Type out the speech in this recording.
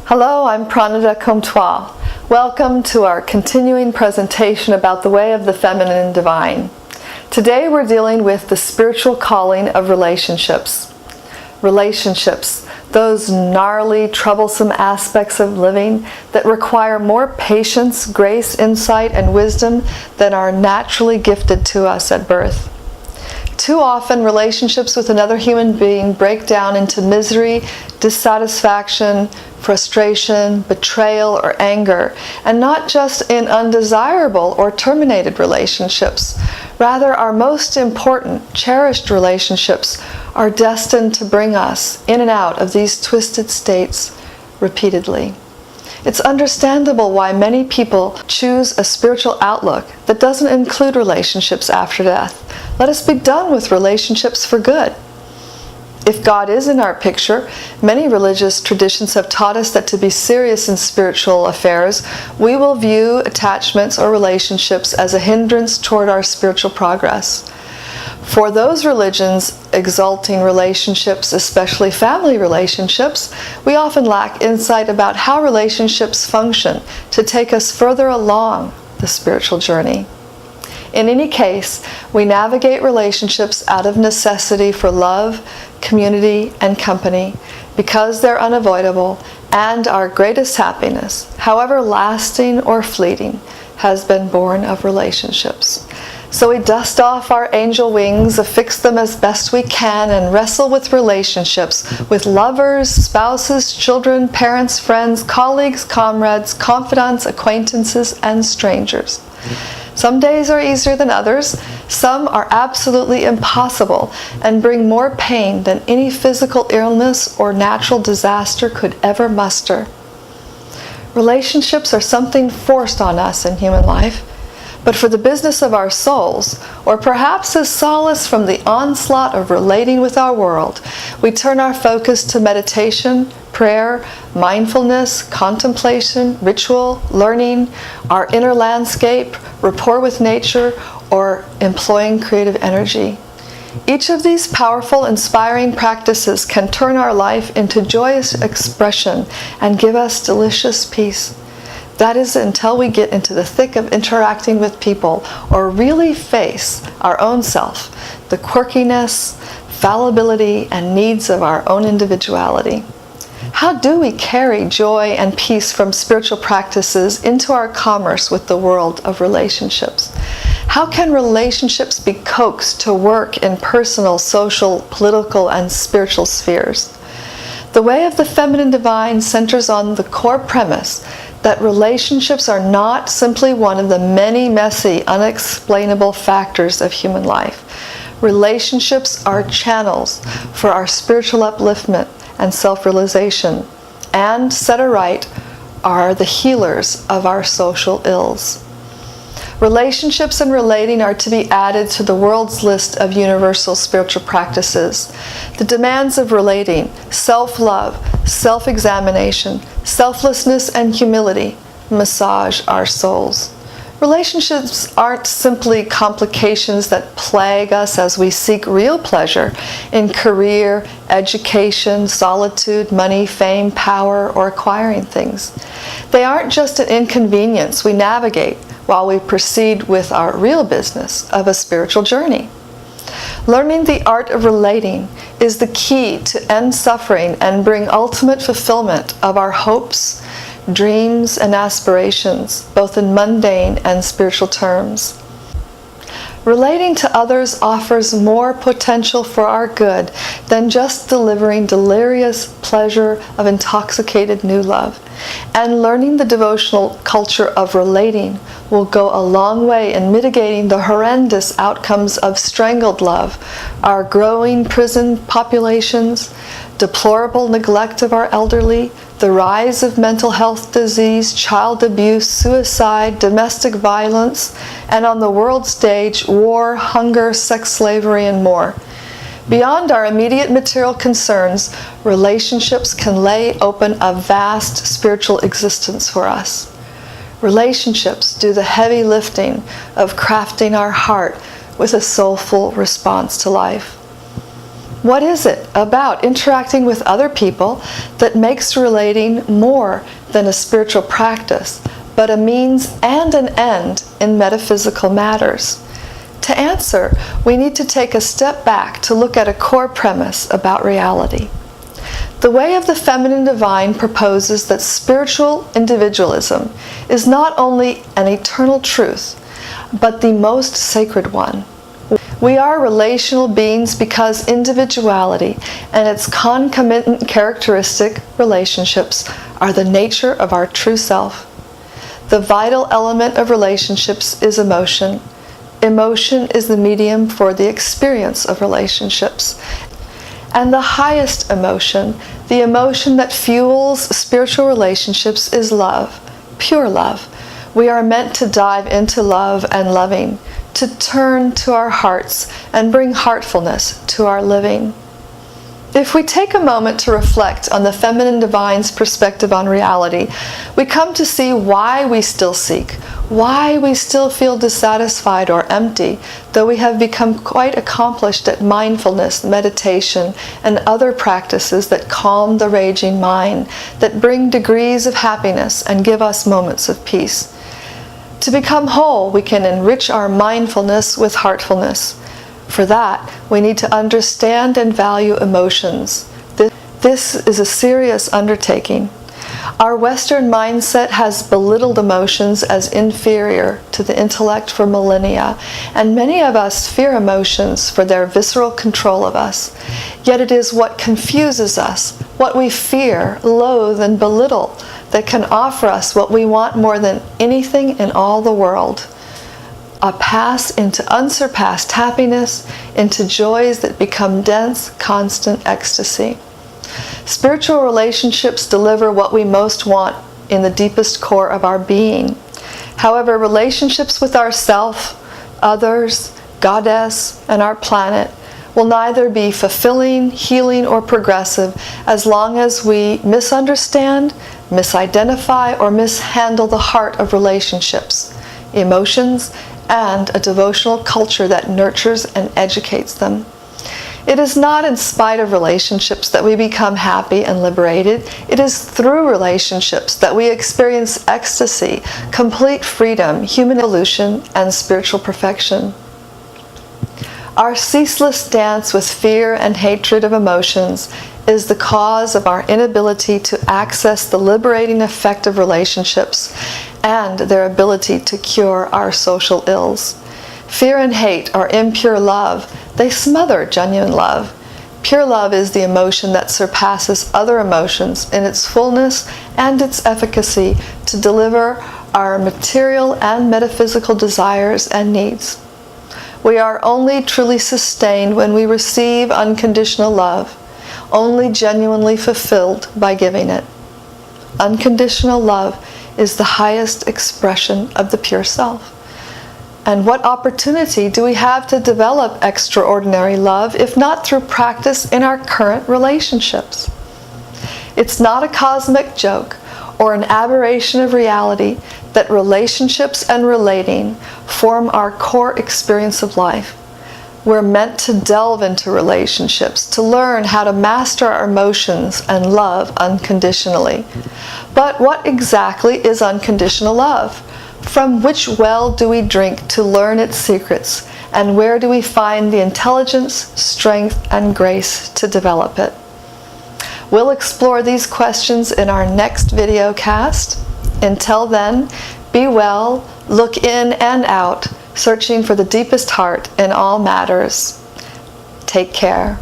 Hello, I'm Pranada Comtois. Welcome to our continuing presentation about the way of the feminine and divine. Today we're dealing with the spiritual calling of relationships. Relationships, those gnarly, troublesome aspects of living that require more patience, grace, insight, and wisdom than are naturally gifted to us at birth. Too often, relationships with another human being break down into misery, dissatisfaction, frustration, betrayal, or anger, and not just in undesirable or terminated relationships. Rather, our most important, cherished relationships are destined to bring us in and out of these twisted states repeatedly. It's understandable why many people choose a spiritual outlook that doesn't include relationships after death. Let us be done with relationships for good. If God is in our picture, many religious traditions have taught us that to be serious in spiritual affairs, we will view attachments or relationships as a hindrance toward our spiritual progress. For those religions exalting relationships, especially family relationships, we often lack insight about how relationships function to take us further along the spiritual journey. In any case, we navigate relationships out of necessity for love, community, and company because they're unavoidable, and our greatest happiness, however lasting or fleeting, has been born of relationships. So we dust off our angel wings, affix them as best we can, and wrestle with relationships with lovers, spouses, children, parents, friends, colleagues, comrades, confidants, acquaintances, and strangers. Some days are easier than others. Some are absolutely impossible and bring more pain than any physical illness or natural disaster could ever muster. Relationships are something forced on us in human life, but for the business of our souls, or perhaps as solace from the onslaught of relating with our world, we turn our focus to meditation, prayer, mindfulness, contemplation, ritual, learning, our inner landscape, rapport with nature, or employing creative energy. Each of these powerful, inspiring practices can turn our life into joyous expression and give us delicious peace. That is until we get into the thick of interacting with people or really face our own self, the quirkiness, fallibility, and needs of our own individuality. How do we carry joy and peace from spiritual practices into our commerce with the world of relationships? How can relationships be coaxed to work in personal, social, political, and spiritual spheres? The way of the feminine divine centers on the core premise that relationships are not simply one of the many messy, unexplainable factors of human life. Relationships are channels for our spiritual upliftment and self-realization, and set aright are the healers of our social ills. Relationships and relating are to be added to the world's list of universal spiritual practices. The demands of relating, self-love, self-examination, selflessness, and humility massage our souls. Relationships aren't simply complications that plague us as we seek real pleasure in career, education, solitude, money, fame, power, or acquiring things. They aren't just an inconvenience we navigate while we proceed with our real business of a spiritual journey. Learning the art of relating is the key to end suffering and bring ultimate fulfillment of our hopes, dreams, and aspirations, both in mundane and spiritual terms. Relating to others offers more potential for our good than just delivering delirious pleasure of intoxicated new love. And learning the devotional culture of relating will go a long way in mitigating the horrendous outcomes of strangled love, our growing prison populations, deplorable neglect of our elderly, the rise of mental health disease, child abuse, suicide, domestic violence, and on the world stage, war, hunger, sex slavery, and more. Beyond our immediate material concerns, relationships can lay open a vast spiritual existence for us. Relationships do the heavy lifting of crafting our heart with a soulful response to life. What is it about interacting with other people that makes relating more than a spiritual practice, but a means and an end in metaphysical matters? To answer, we need to take a step back to look at a core premise about reality. The way of the feminine divine proposes that spiritual individualism is not only an eternal truth, but the most sacred one. We are relational beings because individuality and its concomitant characteristic, relationships, are the nature of our true self. The vital element of relationships is emotion. Emotion is the medium for the experience of relationships. And the highest emotion, the emotion that fuels spiritual relationships, is love, pure love. We are meant to dive into love and loving, to turn to our hearts and bring heartfulness to our living. If we take a moment to reflect on the feminine divine's perspective on reality, we come to see why we still seek, why we still feel dissatisfied or empty, though we have become quite accomplished at mindfulness, meditation, and other practices that calm the raging mind, that bring degrees of happiness and give us moments of peace. To become whole, we can enrich our mindfulness with heartfulness. For that, we need to understand and value emotions. This is a serious undertaking. Our Western mindset has belittled emotions as inferior to the intellect for millennia, and many of us fear emotions for their visceral control of us. Yet it is what confuses us, what we fear, loathe, and belittle, that can offer us what we want more than anything in all the world. A pass into unsurpassed happiness, into joys that become dense, constant ecstasy. Spiritual relationships deliver what we most want in the deepest core of our being. However, relationships with ourself, others, Goddess, and our planet will neither be fulfilling, healing, or progressive as long as we misunderstand, misidentify, or mishandle the heart of relationships, emotions, and a devotional culture that nurtures and educates them. It is not in spite of relationships that we become happy and liberated. It is through relationships that we experience ecstasy, complete freedom, human evolution, and spiritual perfection. Our ceaseless dance with fear and hatred of emotions is the cause of our inability to access the liberating effect of relationships and their ability to cure our social ills. Fear and hate are impure love. They smother genuine love. Pure love is the emotion that surpasses other emotions in its fullness and its efficacy to deliver our material and metaphysical desires and needs. We are only truly sustained when we receive unconditional love, only genuinely fulfilled by giving it. Unconditional love is the highest expression of the pure self. And what opportunity do we have to develop extraordinary love if not through practice in our current relationships? It's not a cosmic joke or an aberration of reality that relationships and relating form our core experience of life. We're meant to delve into relationships, to learn how to master our emotions and love unconditionally. But what exactly is unconditional love? From which well do we drink to learn its secrets, and where do we find the intelligence, strength, and grace to develop it? We'll explore these questions in our next video cast. Until then, be well, look in and out, searching for the deepest heart in all matters. Take care.